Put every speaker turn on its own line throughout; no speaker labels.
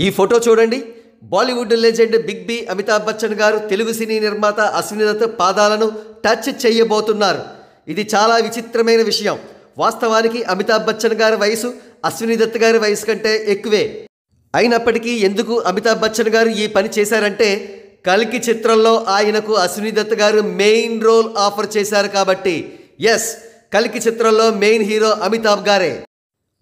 ఈ ఫోటో చూడండి. Bollywood legend big B Amitabh Bachchan గారు తెలుగు సినీ నిర్మాత అశ్విని దత్ పాదాలను టచ్ చేయబోతున్నారు. ఇది చాలా విచిత్రమైన విషయం. వాస్తవానికి అమితాబ్ బచ్చన్ గారి వయసు అశ్విని దత్ గారి వయసు కంటే ఎక్కువే. అయినప్పటికీ ఎందుకు అమితాబ్ బచ్చన్ గారు ఈ పని చేశారంటే, కల్కి చిత్రంలో ఆయనకు అశ్విని దత్ గారు మెయిన్ రోల్ ఆఫర్ చేశారు కాబట్టి. ఎస్, కల్కి చిత్రంలో మెయిన్ హీరో అమితాబ్ గారే.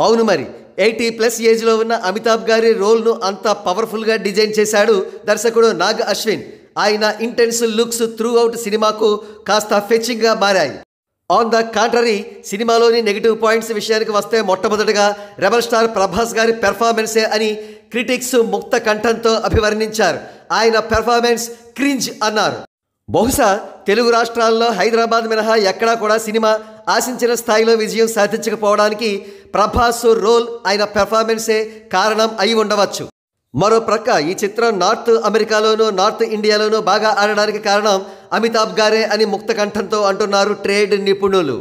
అవును మరి, 80+ ఏజ్లో ఉన్న అమితాబ్ గారి రోల్ను అంత పవర్ఫుల్గా డిజైన్ చేశాడు దర్శకుడు నాగ్ అశ్విన్. ఆయన ఇంటెన్స్ లుక్స్ త్రూ అవుట్ సినిమాకు కాస్త ఫెచింగ్గా మారాయి. ఆన్ ద కాంట్రరీ, సినిమాలోని నెగిటివ్ పాయింట్స్ విషయానికి వస్తే మొట్టమొదటిగా రెబల్ స్టార్ ప్రభాస్ గారి పెర్ఫార్మెన్సే అని క్రిటిక్స్ ముక్త కంఠంతో అభివర్ణించారు. ఆయన పెర్ఫార్మెన్స్ క్రింజ్ అన్నారు. బహుశా తెలుగు రాష్ట్రాల్లో హైదరాబాద్ మినహా ఎక్కడా కూడా సినిమా ఆశించిన స్థాయిలో విజయం సాధించకపోవడానికి ప్రభాస్ రోల్, ఆయన పెర్ఫార్మెన్సే కారణం అయి ఉండవచ్చు. మరో ప్రక్క ఈ చిత్రం నార్త్ అమెరికాలోనూ నార్త్ ఇండియాలోనూ బాగా ఆడడానికి కారణం అమితాబ్ గారే అని ముక్త కంఠంతో అంటున్నారు ట్రేడ్ నిపుణులు.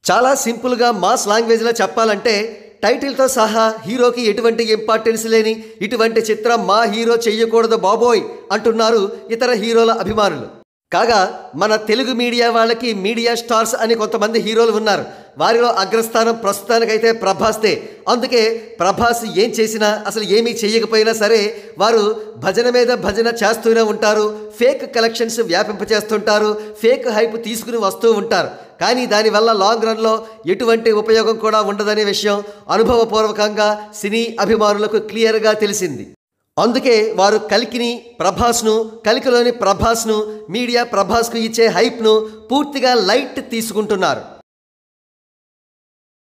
చాలా సింపుల్గా మాస్ లాంగ్వేజ్లో చెప్పాలంటే, టైటిల్తో సహా హీరోకి ఎటువంటి ఇంపార్టెన్స్ లేని ఇటువంటి చిత్రం మా హీరో చెయ్యకూడదు బాబోయ్ అంటున్నారు ఇతర హీరోల అభిమానులు. కాగా మన తెలుగు మీడియా వాళ్ళకి మీడియా స్టార్స్ అని కొంతమంది హీరోలు ఉన్నారు. వారిలో అగ్రస్థానం ప్రస్తుతానికైతే ప్రభాస్దే. అందుకే ప్రభాస్ ఏం చేసినా, అసలు ఏమీ చేయకపోయినా సరే వారు భజన మీద భజన చేస్తూనే ఉంటారు. ఫేక్ కలెక్షన్స్ వ్యాపింపచేస్తుంటారు, ఫేక్ హైప్ తీసుకుని వస్తూ ఉంటారు. కానీ దానివల్ల లాంగ్ రన్లో ఎటువంటి ఉపయోగం కూడా ఉండదనే విషయం అనుభవపూర్వకంగా సినీ అభిమానులకు క్లియర్గా తెలిసింది. అందుకే వారు కల్కిని, ప్రభాస్ను, కల్కిలోని ప్రభాస్ను, మీడియా ప్రభాస్కు ఇచ్చే హైప్ను పూర్తిగా లైట్ తీసుకుంటున్నారు.